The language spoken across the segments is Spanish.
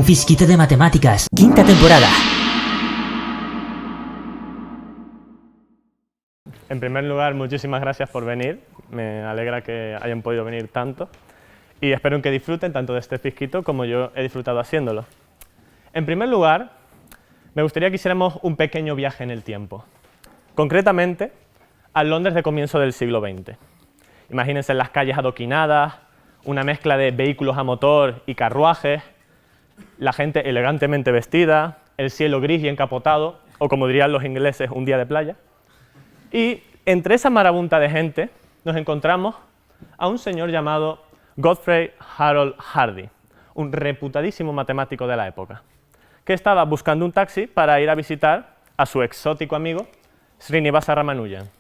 Un fisquito de matemáticas, quinta temporada. En primer lugar, muchísimas gracias por venir. Me alegra que hayan podido venir tanto. Y espero que disfruten tanto de este fisquito como yo he disfrutado haciéndolo. En primer lugar, me gustaría que hiciéramos un pequeño viaje en el tiempo. Concretamente, al Londres de comienzo del siglo XX. Imagínense las calles adoquinadas, una mezcla de vehículos a motor y carruajes, la gente elegantemente vestida, el cielo gris y encapotado, o como dirían los ingleses, un día de playa. Y entre esa marabunta de gente nos encontramos a un señor llamado Godfrey Harold Hardy, un reputadísimo matemático de la época, que estaba buscando un taxi para ir a visitar a su exótico amigo Srinivasa Ramanujan.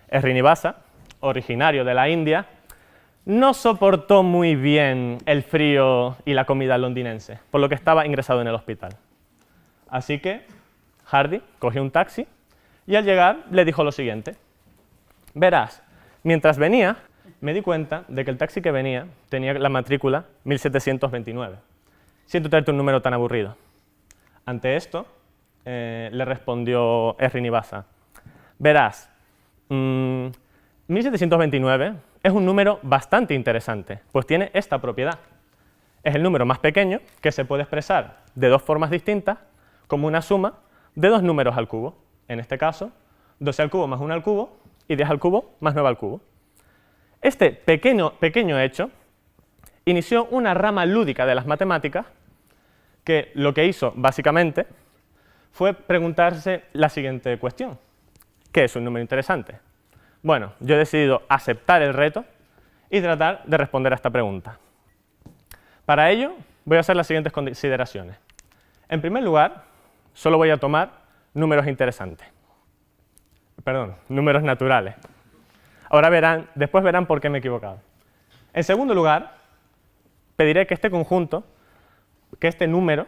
Srinivasa, originario de la India, no soportó muy bien el frío y la comida londinense, por lo que estaba ingresado en el hospital. Así que Hardy cogió un taxi y al llegar le dijo lo siguiente: verás, mientras venía me di cuenta de que el taxi que venía tenía la matrícula 1729. Siento traerte un número tan aburrido. Ante esto le respondió Srinivasa: verás, 1729 es un número bastante interesante, pues tiene esta propiedad. Es el número más pequeño que se puede expresar de dos formas distintas como una suma de dos números al cubo. En este caso, 12 al cubo más 1 al cubo y 10 al cubo más 9 al cubo. Este pequeño hecho inició una rama lúdica de las matemáticas que lo que hizo básicamente fue preguntarse la siguiente cuestión: ¿qué es un número interesante? Bueno, yo he decidido aceptar el reto y tratar de responder a esta pregunta. Para ello, voy a hacer las siguientes consideraciones. En primer lugar, solo voy a tomar números interesantes. Perdón, números naturales. Después verán por qué me he equivocado. En segundo lugar, pediré que este número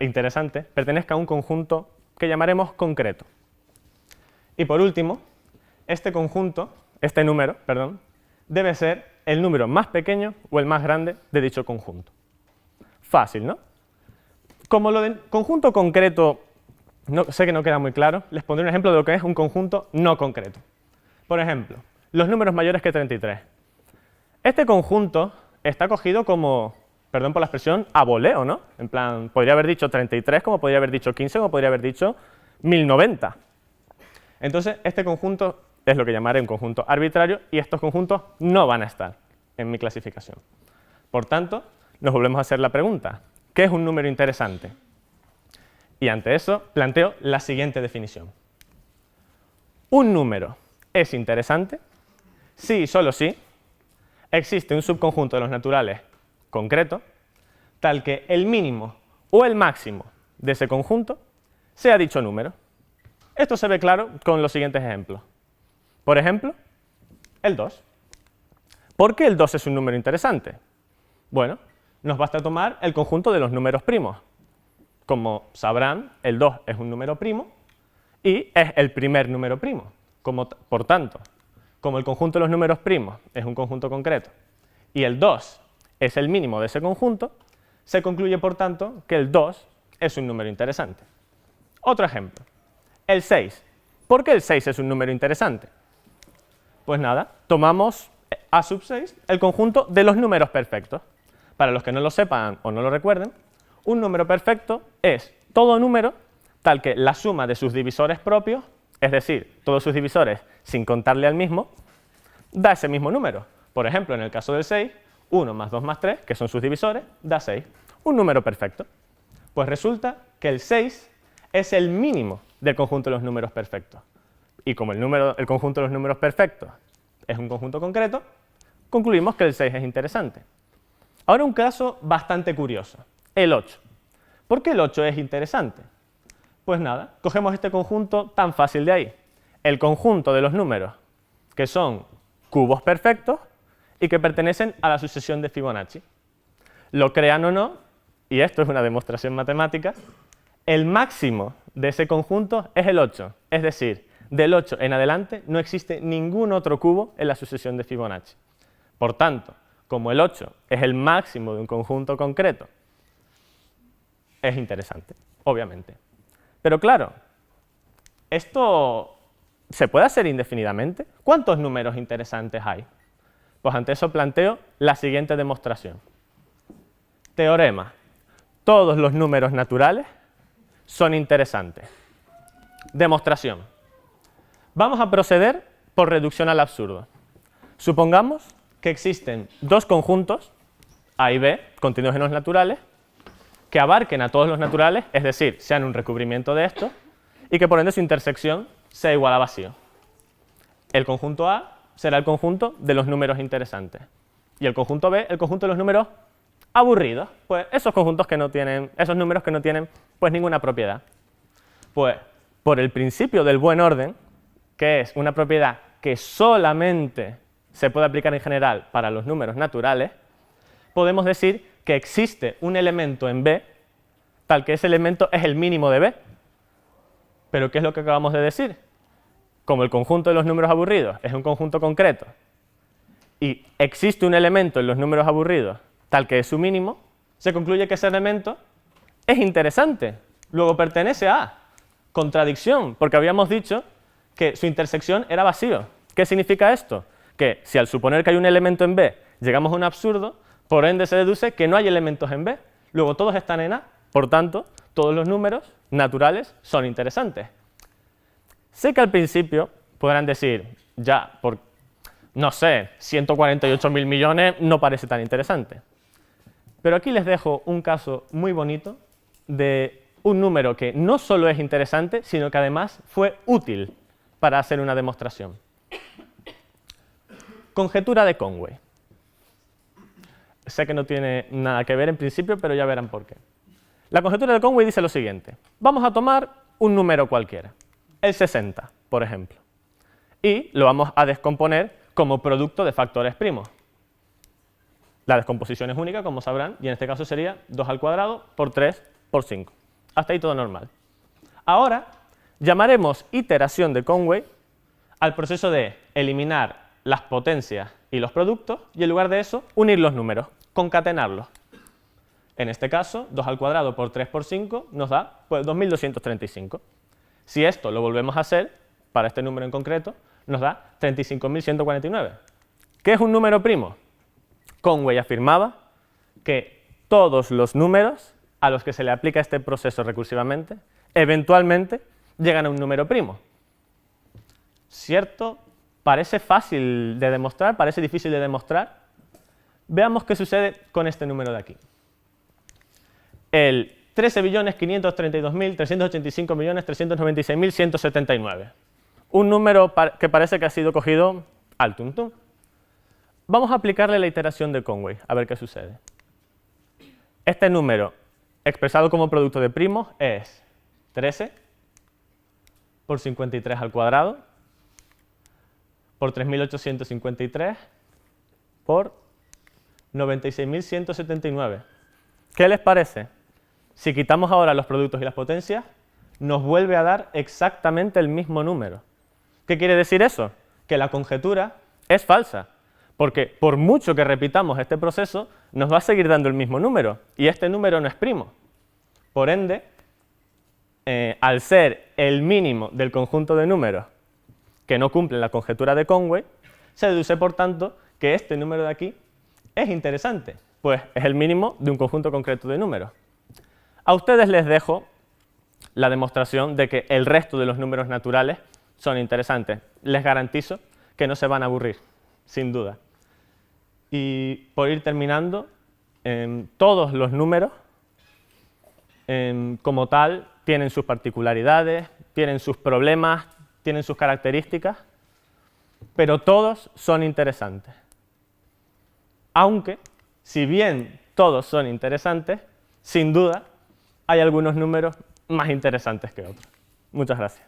interesante, pertenezca a un conjunto que llamaremos concreto. Y por último, este número, debe ser el número más pequeño o el más grande de dicho conjunto. Fácil, ¿no? Como lo del conjunto concreto sé que no queda muy claro, les pondré un ejemplo de lo que es un conjunto no concreto. Por ejemplo, los números mayores que 33. Este conjunto está cogido como, perdón por la expresión, a voleo, ¿no? En plan, podría haber dicho 33, como podría haber dicho 15, como podría haber dicho 1090. Entonces, este conjunto es lo que llamaré un conjunto arbitrario y estos conjuntos no van a estar en mi clasificación. Por tanto, nos volvemos a hacer la pregunta: ¿qué es un número interesante? Y ante eso planteo la siguiente definición. Un número es interesante si y solo si existe un subconjunto de los naturales concreto tal que el mínimo o el máximo de ese conjunto sea dicho número. Esto se ve claro con los siguientes ejemplos. Por ejemplo, el 2. ¿Por qué el 2 es un número interesante? Bueno, nos basta tomar el conjunto de los números primos. Como sabrán, el 2 es un número primo y es el primer número primo. Por tanto, como el conjunto de los números primos es un conjunto concreto y el 2 es el mínimo de ese conjunto, se concluye, por tanto, que el 2 es un número interesante. Otro ejemplo, el 6. ¿Por qué el 6 es un número interesante? Pues nada, tomamos A sub 6, el conjunto de los números perfectos. Para los que no lo sepan o no lo recuerden, un número perfecto es todo número tal que la suma de sus divisores propios, es decir, todos sus divisores sin contarle al mismo, da ese mismo número. Por ejemplo, en el caso del 6, 1 más 2 más 3, que son sus divisores, da 6. Un número perfecto. Pues resulta que el 6 es el mínimo del conjunto de los números perfectos. Y como el conjunto de los números perfectos es un conjunto concreto, concluimos que el 6 es interesante. Ahora un caso bastante curioso, el 8. ¿Por qué el 8 es interesante? Pues nada, cogemos este conjunto tan fácil de ahí, el conjunto de los números que son cubos perfectos y que pertenecen a la sucesión de Fibonacci. Lo crean o no, y esto es una demostración matemática, el máximo de ese conjunto es el 8, es decir, del 8 en adelante no existe ningún otro cubo en la sucesión de Fibonacci. Por tanto, como el 8 es el máximo de un conjunto concreto es interesante, obviamente. Pero claro, ¿esto se puede hacer indefinidamente? ¿Cuántos números interesantes hay? Pues ante eso planteo la siguiente demostración. Teorema. Todos los números naturales son interesantes. Demostración. Vamos a proceder por reducción al absurdo. Supongamos que existen dos conjuntos, A y B, continuos en los naturales, que abarquen a todos los naturales, es decir, sean un recubrimiento de estos, y que por ende su intersección sea igual a vacío. El conjunto A será el conjunto de los números interesantes, y el conjunto B, el conjunto de los números aburridos, pues esos números que no tienen pues ninguna propiedad. Pues por el principio del buen orden, que es una propiedad que solamente se puede aplicar en general para los números naturales, podemos decir que existe un elemento en B, tal que ese elemento es el mínimo de B. ¿Pero qué es lo que acabamos de decir? Como el conjunto de los números aburridos es un conjunto concreto y existe un elemento en los números aburridos tal que es su mínimo, se concluye que ese elemento es interesante, luego pertenece a A. Contradicción, porque habíamos dicho que su intersección era vacío. ¿Qué significa esto? Que si al suponer que hay un elemento en B llegamos a un absurdo, por ende se deduce que no hay elementos en B, luego todos están en A, por tanto, todos los números naturales son interesantes. Sé que al principio podrán decir, ya, por, no sé, 148.000 millones no parece tan interesante. Pero aquí les dejo un caso muy bonito de un número que no solo es interesante, sino que además fue útil para hacer una demostración. Conjetura de Conway. Sé que no tiene nada que ver en principio, pero ya verán por qué. La conjetura de Conway dice lo siguiente. Vamos a tomar un número cualquiera, el 60, por ejemplo, y lo vamos a descomponer como producto de factores primos. La descomposición es única, como sabrán, y en este caso sería 2 al cuadrado por 3 por 5. Hasta ahí todo normal. Ahora llamaremos iteración de Conway al proceso de eliminar las potencias y los productos y en lugar de eso unir los números, concatenarlos. En este caso, 2 al cuadrado por 3 por 5 nos da pues, 2235. Si esto lo volvemos a hacer, para este número en concreto, nos da 35.149. ¿Qué es un número primo? Conway afirmaba que todos los números a los que se le aplica este proceso recursivamente, eventualmente llegan a un número primo. ¿Cierto? Parece fácil de demostrar, parece difícil de demostrar. Veamos qué sucede con este número de aquí. El 13.532.385.396.179. Un número que parece que ha sido cogido al tuntún. Vamos a aplicarle la iteración de Conway, a ver qué sucede. Este número, expresado como producto de primos, es 13 por 53 al cuadrado, por 3.853, por 96.179. ¿Qué les parece? Si quitamos ahora los productos y las potencias, nos vuelve a dar exactamente el mismo número. ¿Qué quiere decir eso? Que la conjetura es falsa, porque por mucho que repitamos este proceso, nos va a seguir dando el mismo número, y este número no es primo. Por ende, al ser el mínimo del conjunto de números que no cumplen la conjetura de Conway, se deduce, por tanto, que este número de aquí es interesante, pues es el mínimo de un conjunto concreto de números. A ustedes les dejo la demostración de que el resto de los números naturales son interesantes. Les garantizo que no se van a aburrir, sin duda. Y por ir terminando, todos los números, como tal, tienen sus particularidades, tienen sus problemas, tienen sus características, pero todos son interesantes. Aunque, si bien todos son interesantes, sin duda hay algunos números más interesantes que otros. Muchas gracias.